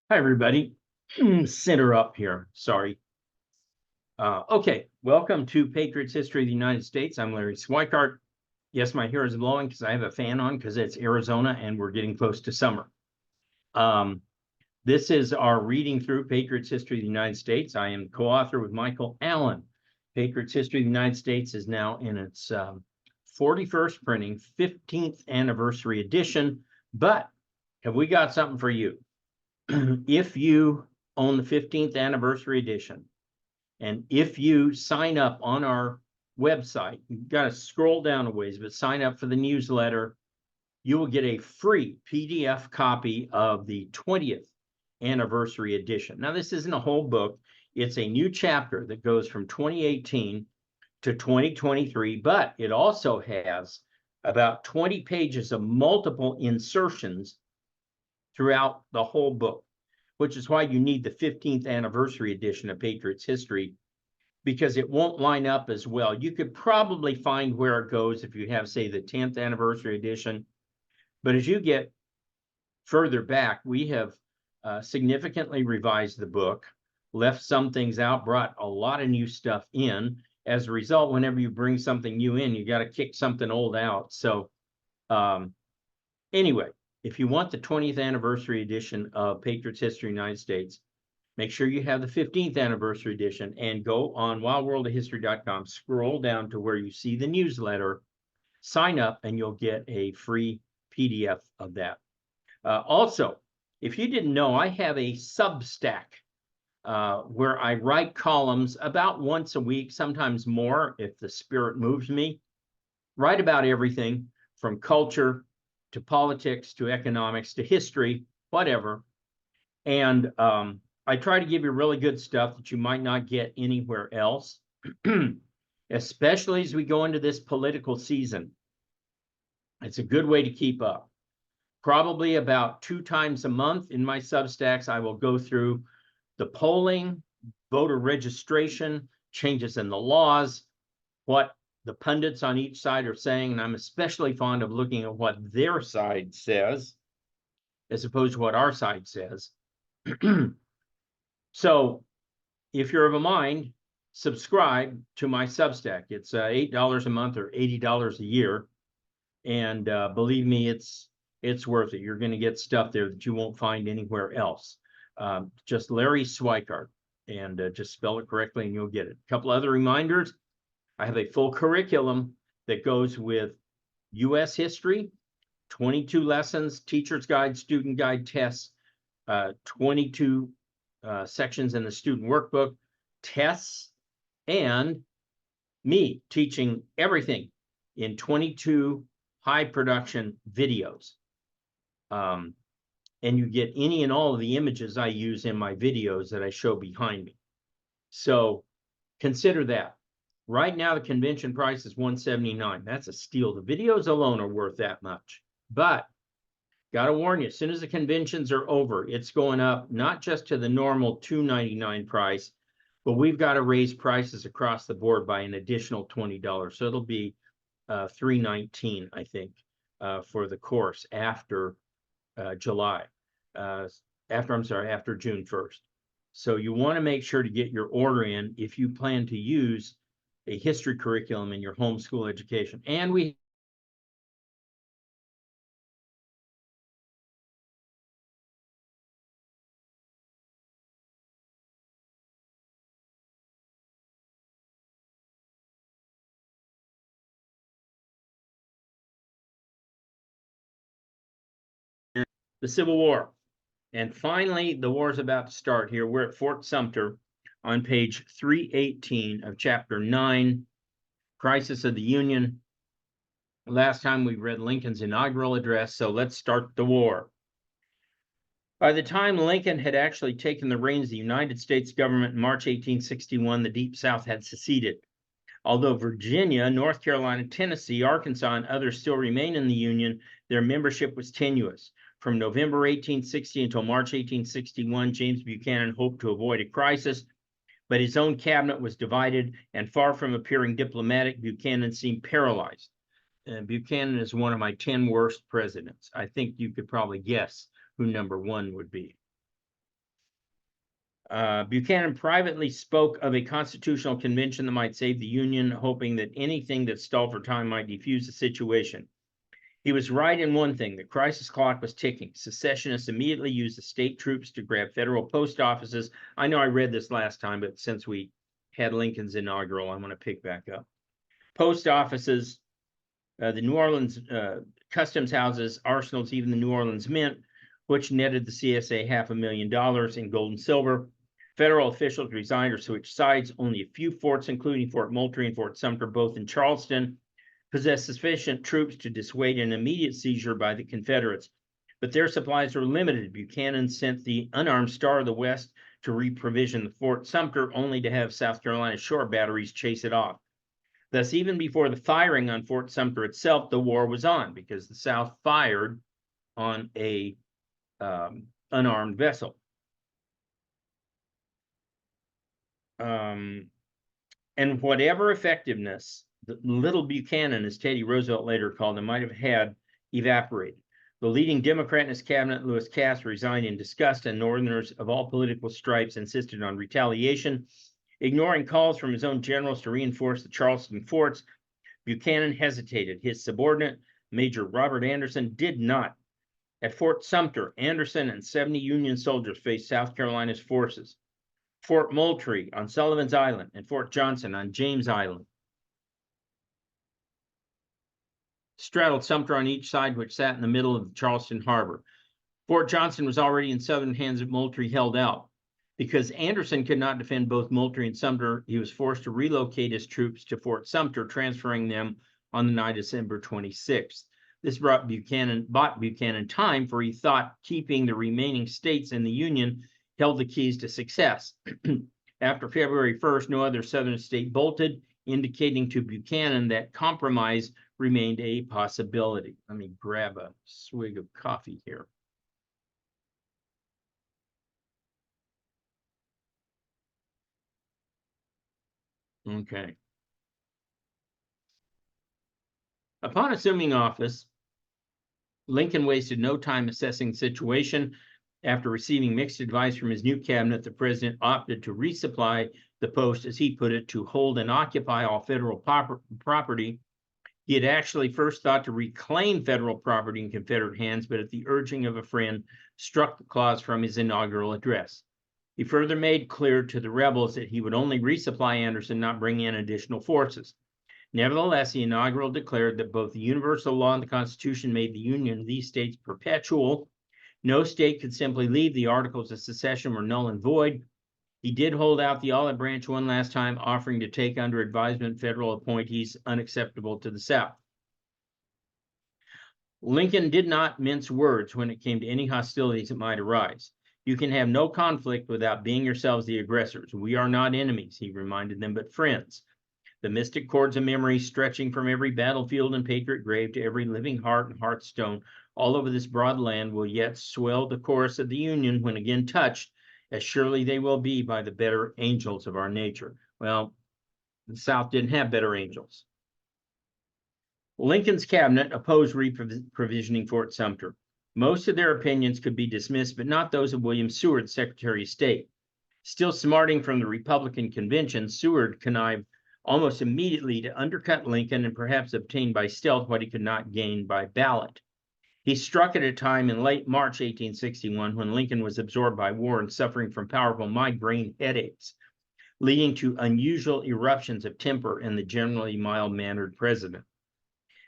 Hi, everybody. Center up here. Sorry. Okay, welcome to Patriots History of the United States. I'm Larry Swikart. Yes, my hair is blowing because I have a fan on because it's Arizona and we're getting close to summer. This is our reading through Patriots History of the United States. I am co-author with Michael Allen. Patriots History of the United States is now in its 41st printing, 15th anniversary edition. But have we got something for you? If you own the 15th anniversary edition, and if you sign up on our website, you've got to scroll down a ways, but sign up for the newsletter, you will get a free PDF copy of the 20th anniversary edition. Now, this isn't a whole book. It's a new chapter that goes from 2018 to 2023, but it also has about 20 pages of multiple insertions throughout the whole book, which is why you need the 15th anniversary edition of Patriots History, because it won't line up as well. You could probably find where it goes if you have, say, the 10th anniversary edition. But as you get further back, we have significantly revised the book, left some things out, brought a lot of new stuff in. As a result, whenever you bring something new in, you got to kick something old out. So anyway, if you want the 20th anniversary edition of Patriots History of the United States, make sure you have the 15th anniversary edition and go on wildworldofhistory.com, scroll down to where you see the newsletter, sign up, and you'll get a free PDF of that. Also, if you didn't know, I have a Substack where I write columns about once a week, sometimes more if the spirit moves me. Write about everything from culture to politics, to economics, to history, whatever. And I try to give you really good stuff that you might not get anywhere else, especially as we go into this political season. It's a good way to keep up. Probably about 2 times a month in my Substacks, I will go through the polling, voter registration, changes in the laws, what the pundits on each side are saying, and I'm especially fond of looking at what their side says, as opposed to what our side says. So if you're of a mind, subscribe to my Substack. It's $8 a month or $80 a year. And believe me, it's worth it. You're going to get stuff there that you won't find anywhere else. Just Larry Swikart, and just spell it correctly and you'll get it. A couple other reminders. I have a full curriculum that goes with U.S. history, 22 lessons, teacher's guide, student guide, tests, 22 sections in the student workbook, tests, and me teaching everything in 22 high production videos. And you get any and all of the images I use in my videos that I show behind me. So consider that. Right now, the convention price is $179. That's a steal. The videos alone are worth that much. But got to warn you, as soon as the conventions are over, it's going up not just to the normal $299 price, but we've got to raise prices across the board by an additional $20. So it'll be $319, I think, for the course after July, after June 1st. So you want to make sure to get your order in if you plan to use a history curriculum in your homeschool education. And we the Civil War. And finally, the war is about to start here. We're at Fort Sumter on page 318 of chapter 9, Crisis of the Union. Last time we read Lincoln's inaugural address, so let's start the war. By the time Lincoln had actually taken the reins of the United States government in March 1861, the Deep South had seceded. Although Virginia, North Carolina, Tennessee, Arkansas, and others still remain in the Union, their membership was tenuous. From November 1860 until March 1861, James Buchanan hoped to avoid a crisis, but his own cabinet was divided, and far from appearing diplomatic, Buchanan seemed paralyzed. Buchanan is one of my 10 worst presidents. I think you could probably guess who number 1 would be. Buchanan privately spoke of a constitutional convention that might save the Union, hoping that anything that stalled for time might defuse the situation. He was right in one thing: the crisis clock was ticking. Secessionists immediately used the state troops to grab federal post offices. I know I read this last time, but since we had Lincoln's inaugural, I'm going to pick back up. Post offices, the New Orleans customs houses, arsenals, even the New Orleans Mint, which netted the CSA $500,000 in gold and silver. Federal officials resigned or switched sides. Only a few forts, including Fort Moultrie and Fort Sumter, both in Charleston, possessed sufficient troops to dissuade an immediate seizure by the Confederates. But their supplies were limited. Buchanan sent the unarmed Star of the West to reprovision the Fort Sumter, only to have South Carolina shore batteries chase it off. Thus, even before the firing on Fort Sumter itself, the war was on, because the South fired on a unarmed vessel. And whatever effectiveness the little Buchanan, as Teddy Roosevelt later called him, might have had, evaporated. The leading Democrat in his cabinet, Lewis Cass, resigned in disgust, and Northerners of all political stripes insisted on retaliation. Ignoring calls from his own generals to reinforce the Charleston forts, Buchanan hesitated. His subordinate, Major Robert Anderson, did not. At Fort Sumter, Anderson and 70 Union soldiers faced South Carolina's forces. Fort Moultrie on Sullivan's Island and Fort Johnson on James Island straddled Sumter on each side, which sat in the middle of the Charleston harbor. Fort Johnson was already in Southern hands if Moultrie held out. Because Anderson could not defend both Moultrie and Sumter, he was forced to relocate his troops to Fort Sumter, transferring them on the night of December 26th. This bought Buchanan time, for he thought keeping the remaining states in the Union held the keys to success. After February 1st, no other Southern state bolted, indicating to Buchanan that compromise remained a possibility. Let me grab a swig of coffee here. Okay. Upon assuming office, Lincoln wasted no time assessing the situation. After receiving mixed advice from his new cabinet, the president opted to resupply the post, as he put it, to hold and occupy all federal property. He had actually first thought to reclaim federal property in Confederate hands, but at the urging of a friend, struck the clause from his inaugural address. He further made clear to the rebels that he would only resupply Anderson, not bring in additional forces. Nevertheless, the inaugural declared that both the universal law and the Constitution made the Union of these states perpetual. No state could simply leave. The Articles of Secession were null and void. He did hold out the olive branch one last time, offering to take under advisement federal appointees unacceptable to the South. Lincoln did not mince words when it came to any hostilities that might arise. You can have no conflict without being yourselves the aggressors. We are not enemies, he reminded them, but friends. The mystic cords of memory stretching from every battlefield and patriot grave to every living heart and hearthstone all over this broad land will yet swell the chorus of the Union when again touched, as surely they will be by the better angels of our nature. Well, the South didn't have better angels. Lincoln's cabinet opposed reprovisioning Fort Sumter. Most of their opinions could be dismissed, but not those of William Seward, Secretary of State. Still smarting from the Republican convention, Seward connived almost immediately to undercut Lincoln and perhaps obtain by stealth what he could not gain by ballot. He struck at a time in late March 1861 when Lincoln was absorbed by war and suffering from powerful migraine headaches, leading to unusual eruptions of temper in the generally mild-mannered president.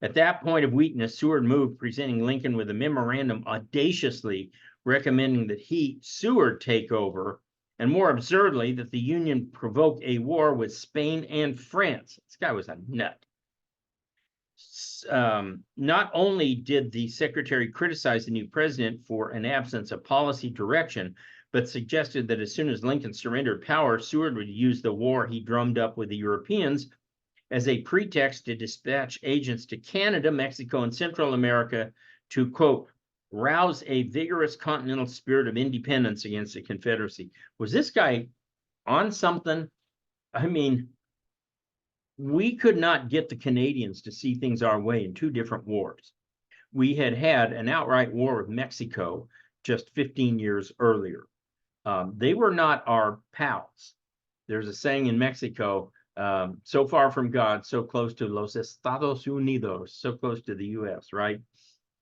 At that point of weakness, Seward moved, presenting Lincoln with a memorandum audaciously recommending that he, Seward, take over, and more absurdly, that the Union provoke a war with Spain and France. This guy was a nut. Not only did the secretary criticize the new president for an absence of policy direction, but suggested that as soon as Lincoln surrendered power, Seward would use the war he drummed up with the Europeans as a pretext to dispatch agents to Canada, Mexico, and Central America to, quote, rouse a vigorous continental spirit of independence against the Confederacy. Was this guy on something? I mean, we could not get the Canadians to see things our way in two different wars. We had had an outright war with Mexico just 15 years earlier. They were not our pals. There's a saying in Mexico, so far from God, so close to los Estados Unidos, so close to the US, right?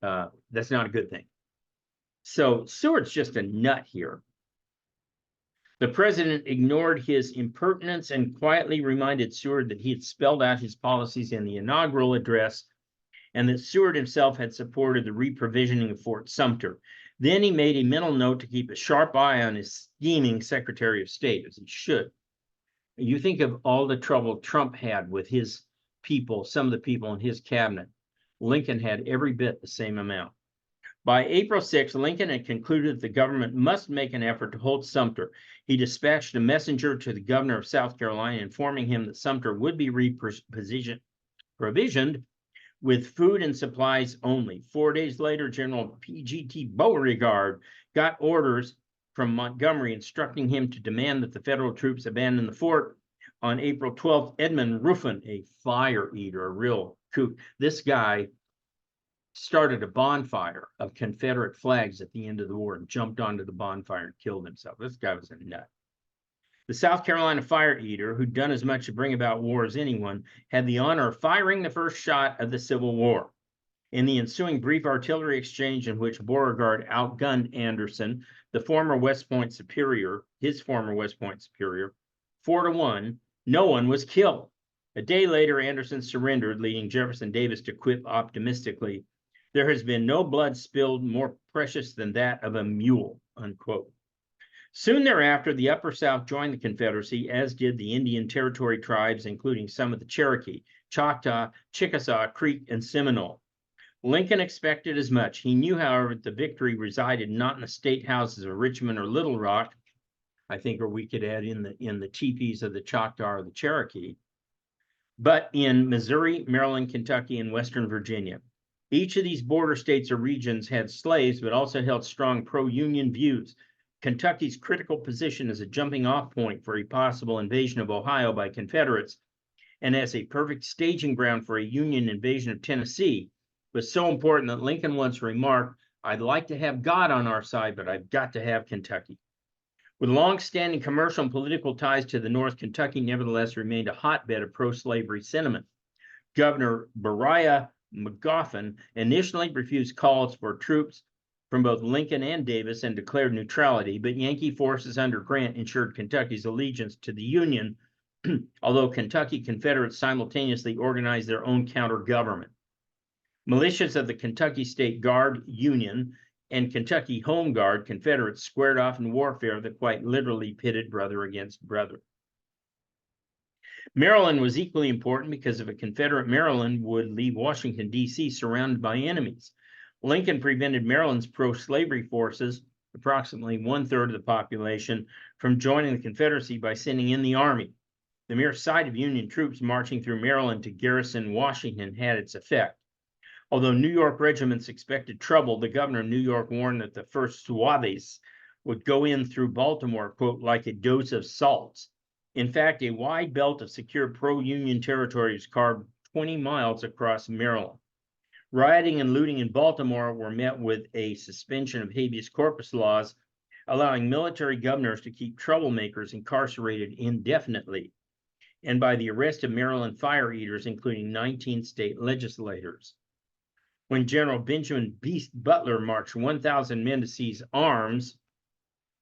That's not a good thing. So Seward's just a nut here. The president ignored his impertinence and quietly reminded Seward that he had spelled out his policies in the inaugural address and that Seward himself had supported the reprovisioning of Fort Sumter. Then he made a mental note to keep a sharp eye on his scheming Secretary of State, as he should. You think of all the trouble Trump had with his people, some of the people in his cabinet. Lincoln had every bit the same amount. By April 6, Lincoln had concluded that the government must make an effort to hold Sumter. He dispatched a messenger to the governor of South Carolina, informing him that Sumter would be provisioned with food and supplies only. 4 days later, General P.G.T. Beauregard got orders from Montgomery instructing him to demand that the federal troops abandon the fort. On April 12th, Edmund Ruffin, a fire eater, a real kook, this guy started a bonfire of Confederate flags at the end of the war and jumped onto the bonfire and killed himself. This guy was a nut. The South Carolina fire eater, who'd done as much to bring about war as anyone, had the honor of firing the first shot of the Civil War. In the ensuing brief artillery exchange in which Beauregard outgunned Anderson, his former West Point superior, 4-1, no one was killed. A day later, Anderson surrendered, leading Jefferson Davis to quip optimistically, "There has been no blood spilled more precious than that of a mule," unquote. Soon thereafter, the Upper South joined the Confederacy, as did the Indian Territory tribes, including some of the Cherokee, Choctaw, Chickasaw, Creek, and Seminole. Lincoln expected as much. He knew, however, that the victory resided not in the state houses of Richmond or Little Rock, I think, or we could add in the teepees of the Choctaw or the Cherokee, but in Missouri, Maryland, Kentucky, and Western Virginia. Each of these border states or regions had slaves, but also held strong pro-Union views. Kentucky's critical position as a jumping-off point for a possible invasion of Ohio by Confederates and as a perfect staging ground for a Union invasion of Tennessee was so important that Lincoln once remarked, "I'd like to have God on our side, but I've got to have Kentucky." With long-standing commercial and political ties to the North, Kentucky nevertheless remained a hotbed of pro-slavery sentiment. Governor Beriah Magoffin initially refused calls for troops from both Lincoln and Davis and declared neutrality, but Yankee forces under Grant ensured Kentucky's allegiance to the Union, although Kentucky Confederates simultaneously organized their own counter-government. Militias of the Kentucky State Guard Union and Kentucky Home Guard Confederates squared off in warfare that quite literally pitted brother against brother. Maryland was equally important because if a Confederate Maryland would leave Washington, D.C. surrounded by enemies. Lincoln prevented Maryland's pro-slavery forces, approximately 1/3 of the population, from joining the Confederacy by sending in the army. The mere sight of Union troops marching through Maryland to garrison Washington had its effect. Although New York regiments expected trouble, the governor of New York warned that the first Suaves would go in through Baltimore, quote, like a dose of salt. In fact, a wide belt of secure pro-Union territory was carved 20 miles across Maryland. Rioting and looting in Baltimore were met with a suspension of habeas corpus laws, allowing military governors to keep troublemakers incarcerated indefinitely, and by the arrest of Maryland fire eaters, including 19 state legislators. When General Benjamin Beast Butler marched 1,000 men to seize arms,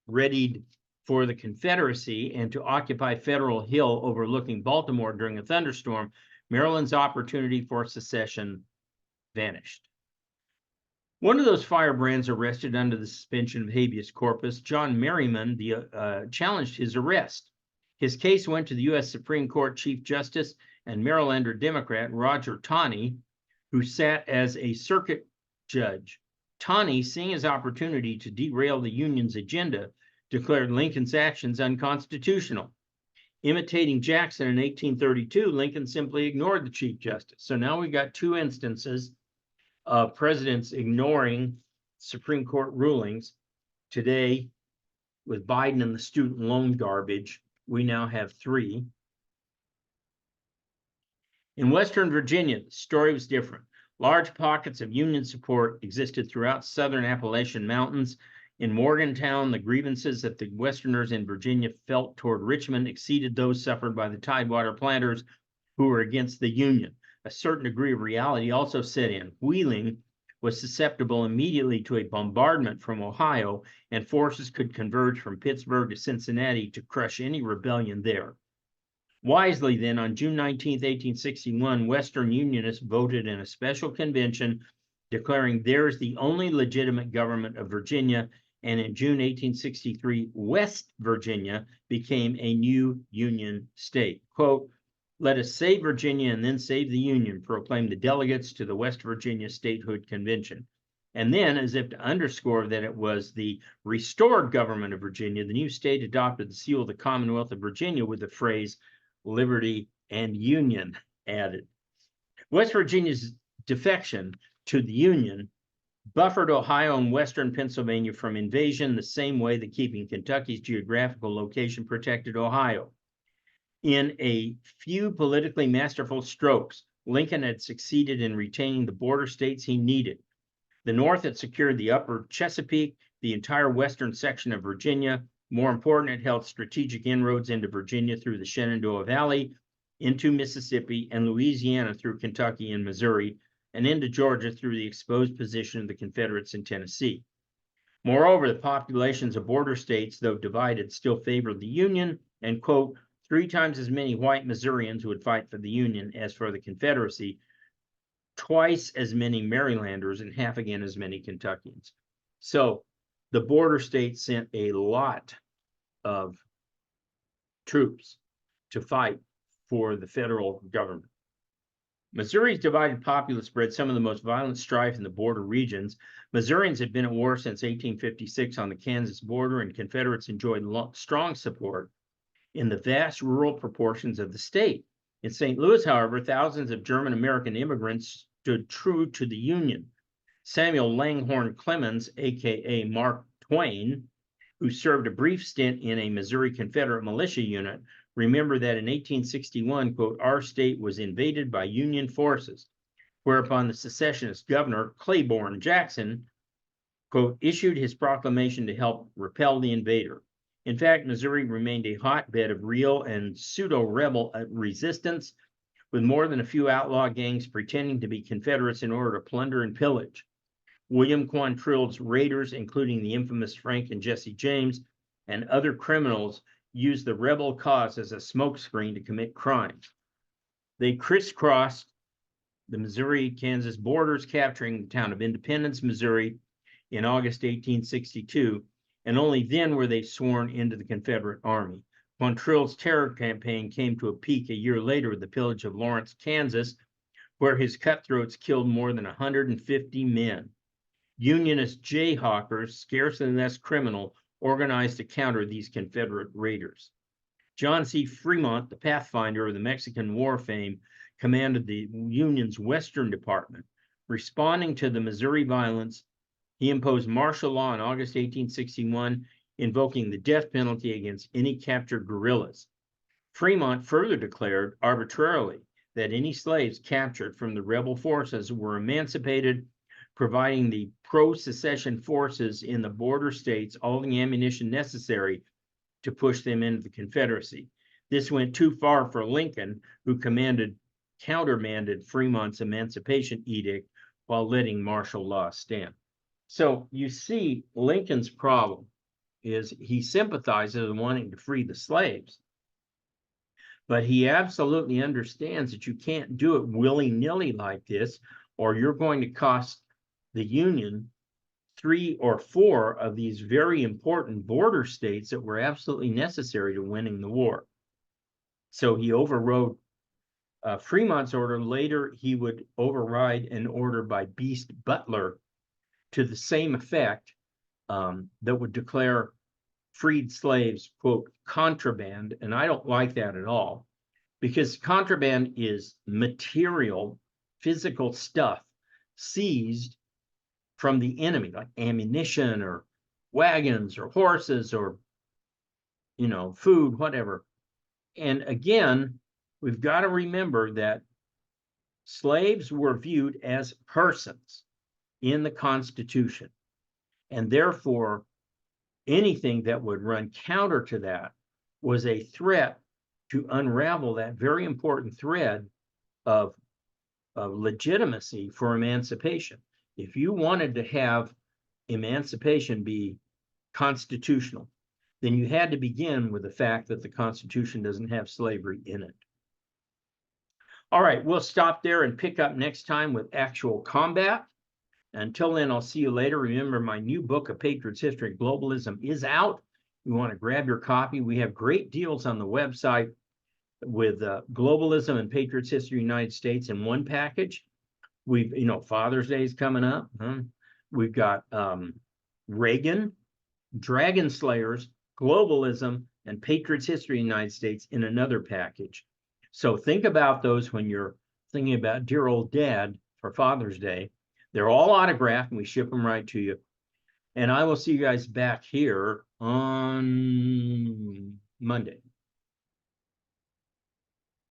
readied for the Confederacy and to occupy Federal Hill overlooking Baltimore during a thunderstorm, Maryland's opportunity for secession vanished. One of those firebrands arrested under the suspension of habeas corpus, John Merryman, challenged his arrest. His case went to the U.S. Supreme Court Chief Justice and Marylander Democrat Roger Taney, who sat as a circuit judge. Taney, seeing his opportunity to derail the Union's agenda, declared Lincoln's actions unconstitutional. Imitating Jackson in 1832, Lincoln simply ignored the Chief Justice. So now we've got two instances of presidents ignoring Supreme Court rulings. Today, with Biden and the student loan garbage, we now have three. In Western Virginia, the story was different. Large pockets of Union support existed throughout southern Appalachian Mountains. In Morgantown, the grievances that the Westerners in Virginia felt toward Richmond exceeded those suffered by the Tidewater planters who were against the Union. A certain degree of reality also set in. Wheeling was susceptible immediately to a bombardment from Ohio, and forces could converge from Pittsburgh to Cincinnati to crush any rebellion there. Wisely, then, on June 19, 1861, Western Unionists voted in a special convention declaring theirs the only legitimate government of Virginia, and in June 1863, West Virginia became a new Union state. Quote, "Let us save Virginia and then save the Union," proclaimed the delegates to the West Virginia Statehood Convention. And then, as if to underscore that it was the restored government of Virginia, the new state adopted the seal of the Commonwealth of Virginia with the phrase "Liberty and Union" added. West Virginia's defection to the Union buffered Ohio and western Pennsylvania from invasion the same way that keeping Kentucky's geographical location protected Ohio. In a few politically masterful strokes, Lincoln had succeeded in retaining the border states he needed. The North had secured the upper Chesapeake, the entire western section of Virginia. More important, it held strategic inroads into Virginia through the Shenandoah Valley, into Mississippi, and Louisiana through Kentucky and Missouri, and into Georgia through the exposed position of the Confederates in Tennessee. Moreover, the populations of border states, though divided, still favored the Union, and, quote, 3 times as many white Missourians would fight for the Union as for the Confederacy, twice as many Marylanders, and half again as many Kentuckians. So the border states sent a lot of troops to fight for the federal government. Missouri's divided populace bred some of the most violent strife in the border regions. Missourians had been at war since 1856 on the Kansas border, and Confederates enjoyed strong support in the vast rural proportions of the state. In St. Louis, however, thousands of German-American immigrants stood true to the Union. Samuel Langhorne Clemens, aka Mark Twain, who served a brief stint in a Missouri Confederate militia unit, remembered that in 1861, quote, "our state was invaded by Union forces," whereupon the secessionist governor, Claiborne Jackson, quote, "issued his proclamation to help repel the invader." In fact, Missouri remained a hotbed of real and pseudo-rebel resistance, with more than a few outlaw gangs pretending to be Confederates in order to plunder and pillage. William Quantrill's raiders, including the infamous Frank and Jesse James, and other criminals, used the rebel cause as a smokescreen to commit crimes. They crisscrossed the Missouri-Kansas borders, capturing the town of Independence, Missouri, in August 1862, and only then were they sworn into the Confederate Army. Quantrill's terror campaign came to a peak a year later with the pillage of Lawrence, Kansas, where his cutthroats killed more than 150 men. Unionist jayhawkers, scarcely less criminal, organized to counter these Confederate raiders. John C. Fremont, the pathfinder of the Mexican War fame, commanded the Union's Western Department. Responding to the Missouri violence, he imposed martial law in August 1861, invoking the death penalty against any captured guerrillas. Fremont further declared arbitrarily that any slaves captured from the rebel forces were emancipated, providing the pro-secession forces in the border states all the ammunition necessary to push them into the Confederacy. This went too far for Lincoln, who countermanded Fremont's emancipation edict while letting martial law stand. So you see, Lincoln's problem is he sympathizes in wanting to free the slaves, but he absolutely understands that you can't do it willy-nilly like this, or you're going to cost the Union 3 or 4 of these very important border states that were absolutely necessary to winning the war. So he overrode Fremont's order. Later, he would override an order by Beast Butler to the same effect, that would declare freed slaves, quote, contraband. And I don't like that at all, because contraband is material, physical stuff seized from the enemy, like ammunition or wagons or horses or, food, whatever. And again, we've got to remember that slaves were viewed as persons in the Constitution, and therefore anything that would run counter to that was a threat to unravel that very important thread of legitimacy for emancipation. If you wanted to have emancipation be constitutional, then you had to begin with the fact that the Constitution doesn't have slavery in it. All right, we'll stop there and pick up next time with actual combat. Until then, I'll see you later. Remember, my new book, A Patriot's History of Globalism, is out. You want to grab your copy. We have great deals on the website with Globalism and Patriot's History of the United States in one package. We've, Father's Day is coming up. We've got Reagan, Dragon Slayers, Globalism, and Patriot's History of the United States in another package. So think about those when you're thinking about dear old dad for Father's Day. They're all autographed and we ship them right to you. And I will see you guys back here on Monday.